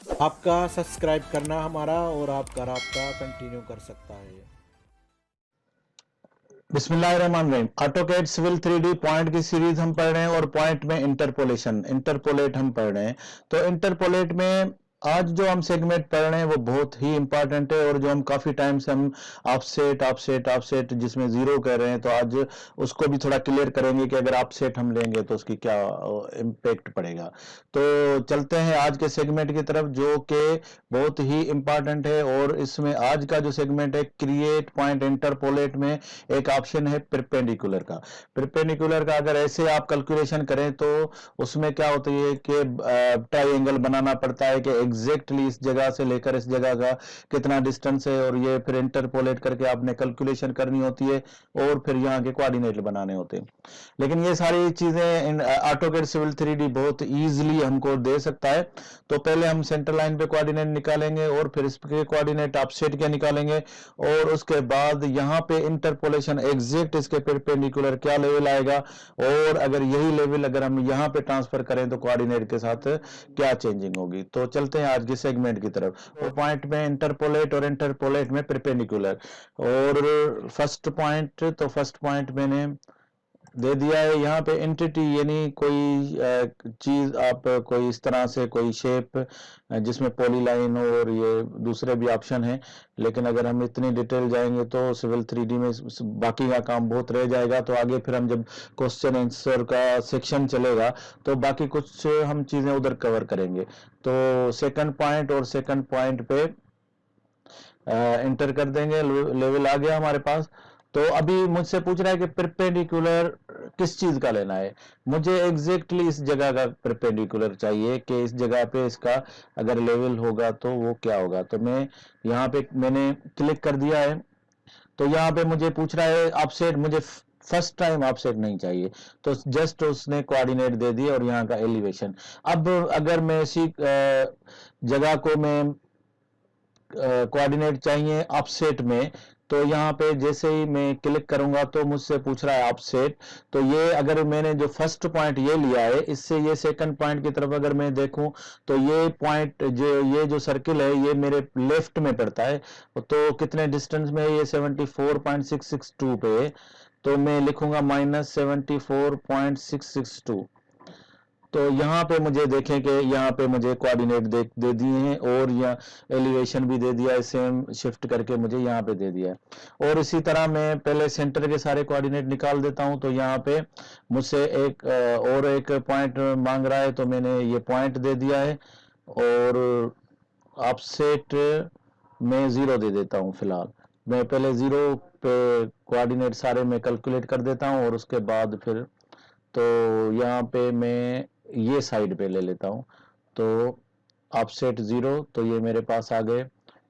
आपका सब्सक्राइब करना हमारा और आपका राब्ता कंटिन्यू कर सकता है। बिस्मिल्लाहिर्रहमानिर्रहीम। ऑटोकैड सिविल 3D पॉइंट की सीरीज हम पढ़ रहे हैं और पॉइंट में इंटरपोलेट हम पढ़ रहे हैं। तो इंटरपोलेट में आज जो हम सेगमेंट पढ़ रहे हैं वो बहुत ही इंपॉर्टेंट है, और जो हम काफी टाइम से हम ऑफसेट जिसमें जीरो कह रहे हैं, तो आज उसको भी थोड़ा क्लियर करेंगे कि अगर ऑफसेट हम लेंगे तो उसकी क्या इम्पैक्ट पड़ेगा। तो चलते हैं आज के सेगमेंट की तरफ, जो कि बहुत ही इंपॉर्टेंट है। और इसमें आज का जो सेगमेंट है, क्रिएट पॉइंट इंटरपोलेट में एक ऑप्शन है परपेंडिकुलर का। परपेंडिकुलर का अगर ऐसे आप कैलकुलेशन करें तो उसमें क्या होता है कि ट्राइंगल बनाना पड़ता है कि एग्जैक्टली इस जगह से लेकर इस जगह का कितना डिस्टेंस है, और ये फिर इंटरपोलेट करके आपने कैलकुलेशन करनी होती है और फिर यहाँ के कोऑर्डिनेट बनाने होते हैं। लेकिन ये सारी चीजें ऑटोकैड सिविल 3D बहुत इजीली हमको दे सकता है। तो पहले हम सेंटर लाइन पे कोऑर्डिनेट निकालेंगे और फिर इसके कोऑर्डिनेट ऑफसेट के निकालेंगे, और उसके बाद यहाँ पे इंटरपोलेशन एग्जैक्ट इसके परपेंडिकुलर क्या लेवल आएगा, और अगर यही लेवल अगर हम यहाँ पे ट्रांसफर करें तो कोऑर्डिनेट के साथ क्या चेंजिंग होगी। तो चलते हैं आज के सेगमेंट की तरफ। तो पॉइंट में इंटरपोलेट और इंटरपोलेट में परपेंडिकुलर। और फर्स्ट पॉइंट, तो फर्स्ट पॉइंट मैंने दे दिया है यहाँ पे एंटिटी, यानी कोई चीज आप कोई इस तरह से कोई शेप जिसमें पॉलीलाइन हो, और ये दूसरे भी ऑप्शन है। लेकिन अगर हम इतनी डिटेल जाएंगे तो सिविल 3D में बाकी का काम बहुत रह जाएगा। तो आगे फिर हम जब क्वेश्चन आंसर का सेक्शन चलेगा तो बाकी कुछ हम चीजें उधर कवर करेंगे। तो सेकंड पॉइंट और सेकंड पॉइंट पे एंटर कर देंगे, लेवल आ गया हमारे पास। तो अभी मुझसे पूछ रहा है कि परपेंडिकुलर किस चीज का लेना है। मुझे एग्जैक्टली इस जगह का परपेंडिकुलर चाहिए कि इस जगह पे इसका अगर लेवल होगा तो वो क्या होगा। तो मैं यहाँ पे मैंने क्लिक कर दिया है। तो यहाँ पे मुझे पूछ रहा है ऑफसेट, मुझे फर्स्ट टाइम ऑफसेट नहीं चाहिए, तो जस्ट उसने कोऑर्डिनेट दे दिए और यहाँ का एलिवेशन। अब अगर मैं इसी जगह को मैं कोऑर्डिनेट चाहिए ऑफसेट में, तो यहाँ पे जैसे ही मैं क्लिक करूंगा तो मुझसे पूछ रहा है ऑफसेट। तो ये अगर मैंने जो फर्स्ट पॉइंट ये लिया है, इससे ये सेकंड पॉइंट की तरफ अगर मैं देखूं तो ये पॉइंट जो सर्किल है ये मेरे लेफ्ट में पड़ता है। तो कितने डिस्टेंस में है ये 74.662 पे है। तो मैं लिखूंगा -74.662। तो यहाँ पे मुझे देखें कि यहाँ पे मुझे कोऑर्डिनेट दे दिए हैं, और यहाँ एलिवेशन भी दे दिया है, सेम शिफ्ट करके मुझे यहाँ पे दे दिया है। और इसी तरह मैं पहले सेंटर के सारे कोऑर्डिनेट निकाल देता हूँ। तो यहाँ पे मुझसे एक और एक पॉइंट मांग रहा है, तो मैंने ये पॉइंट दे दिया है। और ऑफसेट में 0 दे देता हूँ फिलहाल। मैं पहले 0 पे कोऑर्डिनेट सारे मैं कैलकुलेट कर देता हूँ, और उसके बाद फिर तो यहाँ पे मैं ये साइड पे ले लेता हूँ। तो ऑफसेट 0, तो ये मेरे पास आ गए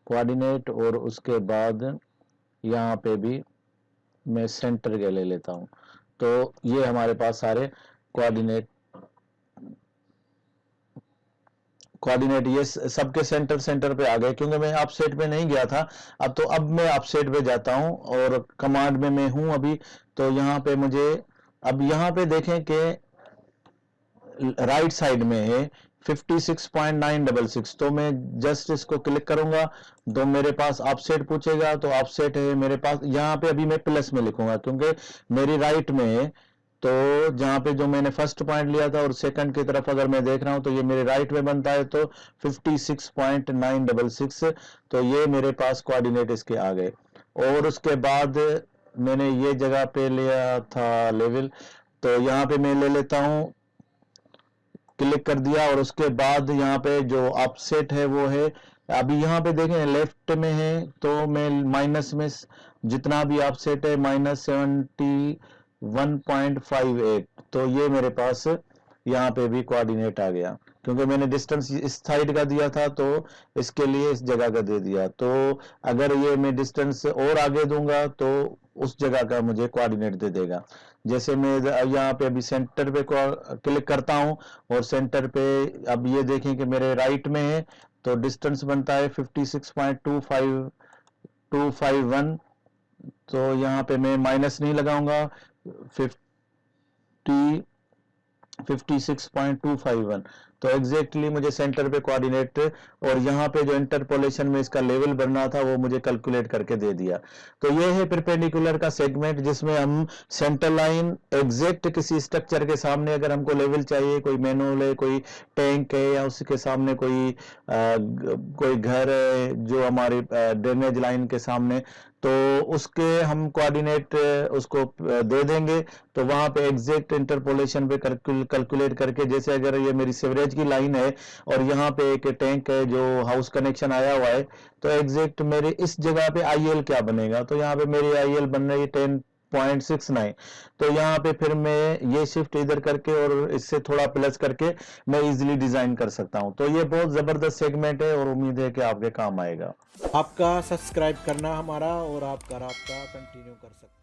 कोऑर्डिनेट। और उसके बाद यहाँ पे भी मैं सेंटर के ले लेता हूँ। तो ये हमारे पास सारे कोऑर्डिनेट ये सबके सेंटर पे आ गए, क्योंकि मैं ऑफसेट पे नहीं गया था। अब मैं ऑफसेट पे जाता हूँ और कमांड में मैं हूँ अभी। तो यहाँ पे मुझे अब यहाँ पे देखें कि राइट साइड में है 56.966। तो मैं जस्ट इसको क्लिक करूंगा तो मेरे पास ऑफसेट पूछेगा, तो ऑफसेट है मेरे पास। यहाँ पे अभी मैं प्लस में लिखूंगा क्योंकि मेरी राइट में है। तो जहां पे जो मैंने फर्स्ट पॉइंट लिया था और सेकंड की तरफ अगर मैं देख रहा हूं तो ये मेरे राइट में बनता है, तो 56.966। तो ये मेरे पास कोऑर्डिनेट इसके आ गए। और उसके बाद मैंने ये जगह पे लिया था लेवल, तो यहाँ पे मैं ले लेता हूँ, क्लिक कर दिया। और उसके बाद यहाँ पे जो ऑफसेट है वो है, अभी यहाँ पे देखें लेफ्ट में है, तो मैं माइनस में जितना भी ऑफसेट है -71.58। तो ये मेरे पास यहाँ पे भी कोऑर्डिनेट आ गया, क्योंकि मैंने डिस्टेंस इस साइड का दिया था तो इसके लिए इस जगह का दे दिया। तो अगर ये मैं डिस्टेंस और आगे दूंगा तो उस जगह का मुझे कोऑर्डिनेट दे देगा। जैसे मैं यहाँ पे अभी सेंटर पे क्लिक करता हूँ, और सेंटर पे अब ये देखें कि मेरे राइट में है, तो डिस्टेंस बनता है 56.251। तो यहाँ पे मैं माइनस नहीं लगाऊंगा, 50 56.251। तो एग्जैक्टली मुझे सेंटर पे कोऑर्डिनेट और यहाँ पे जो इंटरपोलेशन में इसका लेवल बनना था वो मुझे कैलकुलेट करके दे दिया। तो ये है परपेंडिकुलर का सेगमेंट, जिसमें हम सेंटर लाइन एग्जैक्ट किसी स्ट्रक्चर के सामने अगर हमको लेवल चाहिए, कोई मैनुअल है, कोई टैंक है, या उसके सामने कोई घर है जो हमारी ड्रेनेज लाइन के सामने, तो उसके हम कोऑर्डिनेट उसको दे देंगे। तो वहां पे एग्जैक्ट इंटरपोलेशन पे कैलकुलेट करके, जैसे अगर ये मेरी सीवरेज की लाइन है और यहाँ पे एक टैंक है जो हाउस कनेक्शन आया हुआ है, तो एग्जैक्ट मेरे इस जगह पे आईएल क्या बनेगा, तो यहाँ पे मेरी आईएल बन रही है 10.69। तो यहाँ पे फिर मैं ये शिफ्ट इधर करके और इससे थोड़ा प्लस करके मैं इजीली डिजाइन कर सकता हूँ। तो ये बहुत जबरदस्त सेगमेंट है और उम्मीद है कि आपके काम आएगा। आपका सब्सक्राइब करना हमारा और आपका राब्ता कंटिन्यू कर सकते हैं।